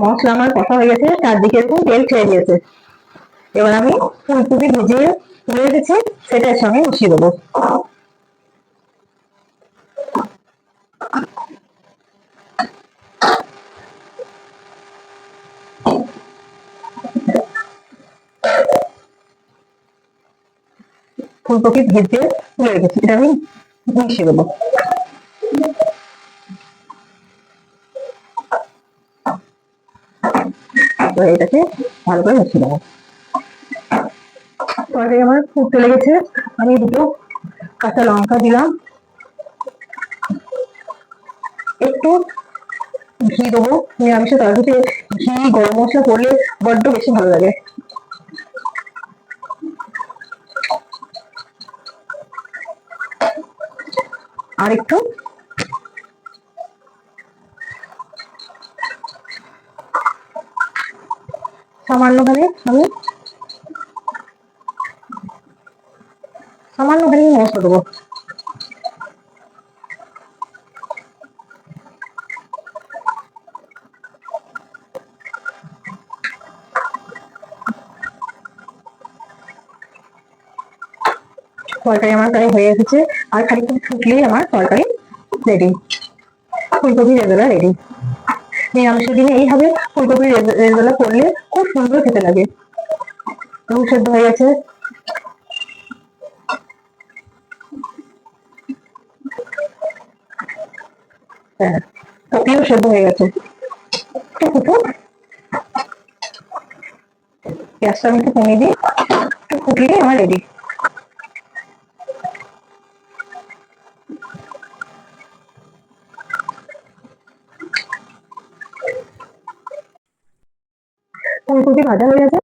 মশলা আমার কষা হয়ে গেছে, চারদিকে এরকম তেল ছেড়ে দিয়েছে। এবার আমি ফুলকপি ভেজে তুলে রেখেছি, সেটার সঙ্গে মিশিয়ে দেবো। ফুলকপি ভেজে তুলে রেখেছি, এটা আমি মিশিয়ে দেবো। এটাকে ভালো করে মিশিয়ে দেবো। তরকারি আমার ফুটতে লেগেছে, আমি দুটো কাঁচা লঙ্কা দিলাম, একটু ঘি দেবো। নিরামিষের তরকারিতে ঘি গরম মশলা পড়লে বড্ড বেশি ভালো লাগে। আর একটু সামান্যখানে মশলা দেবো। তরকারি আমার প্রায় হয়ে এসেছে, আর খানিকক্ষণ ফুটলেই আমার তরকারি রেডি, ফুলকপি রেজালা রেডি। নিরামিষের দিনে এইভাবে ফুলকপি রেজালা করলে খুব সুন্দর খেতে লাগে। সেদ্ধ হয়ে গেছে, হ্যাঁ কপিও সেদ্ধ হয়ে গেছে। একটু ফুটুক, গ্যাসটা আমি একটু কমিয়ে দিই, একটু ফুটলে আমার রেডি। ফুলকপি ভাজা হয়ে গেছে,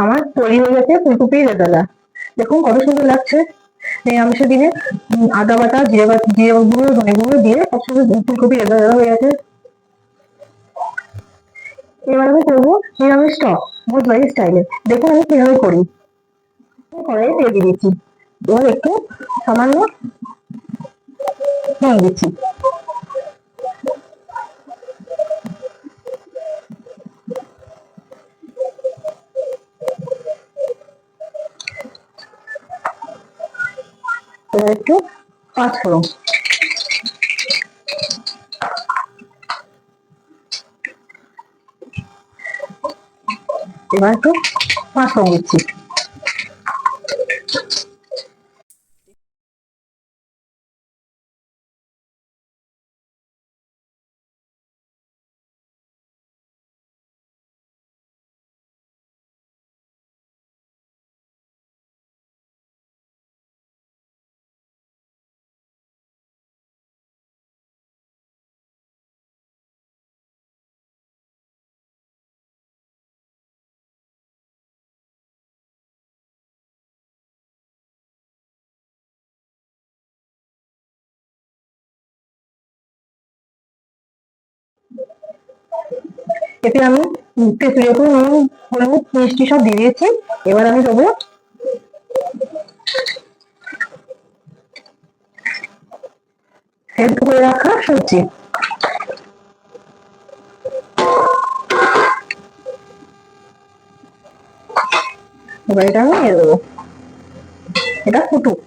আমার তৈরি হয়ে গেছে ফুলকপি রেজালা। দেখুন কত সুন্দর লাগছে। নিরামিষের দিনে আদা বাটা, জিরে গুঁড়ো, ধনে গুঁড়ো দিয়ে কত সুন্দর ফুলকপি রেজালা হয়ে গেছে। এবার আমি করবো নিরামিষ টক ভোজবাড়ির স্টাইলে। দেখুন আমি কিভাবে করি। কড়াইয়ে তেল দিয়ে দিচ্ছি, এবার একটু সামান্য নুন দিচ্ছি, এবার একটু পাঁচফোড়ন, এবার একটু পাঁচফোড়ন দিচ্ছি, এতে আমি তেঁতুলিয়া করে নুন, হলুদ, মিষ্টি সব দিয়ে দিয়েছি। এবার আমি দেবো সেদ্ধ করে রাখা সবজি, এবার এটা আমি দিয়ে দেবো, এটা ফুটুক,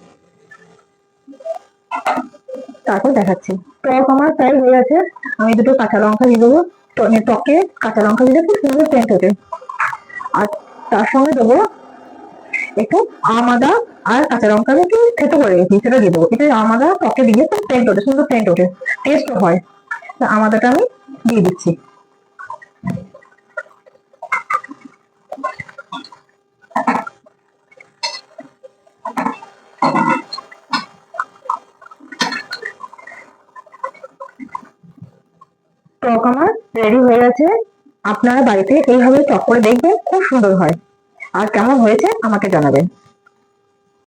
তারপর দেখাচ্ছি। টক আমার প্রায় হয়ে গেছে, আমি দুটো কাঁচা লঙ্কা দিয়ে দেবো। টকে কাঁচা লঙ্কা দিলে খুব সুন্দর সেন্ট ওঠে। আর তার সঙ্গে দেবো একটু আম আদা, আর কাঁচা লঙ্কা আমি একটু থেতো করে রেখেছি, সেটা দিয়ে দেবো। এটা আম আদা টকে দিলে খুব সেন্ট ওঠে, সুন্দর সেন্ট ওঠে, টেস্টও হয়। আম আদাটা আমি দিয়ে দিচ্ছি। টক আমার রেডি হয়ে গেছে। আপনারা বাড়িতে এইভাবে টক করে দেখবেন, খুব সুন্দর হয়। আর কেমন হয়েছে আমাকে জানাবেন।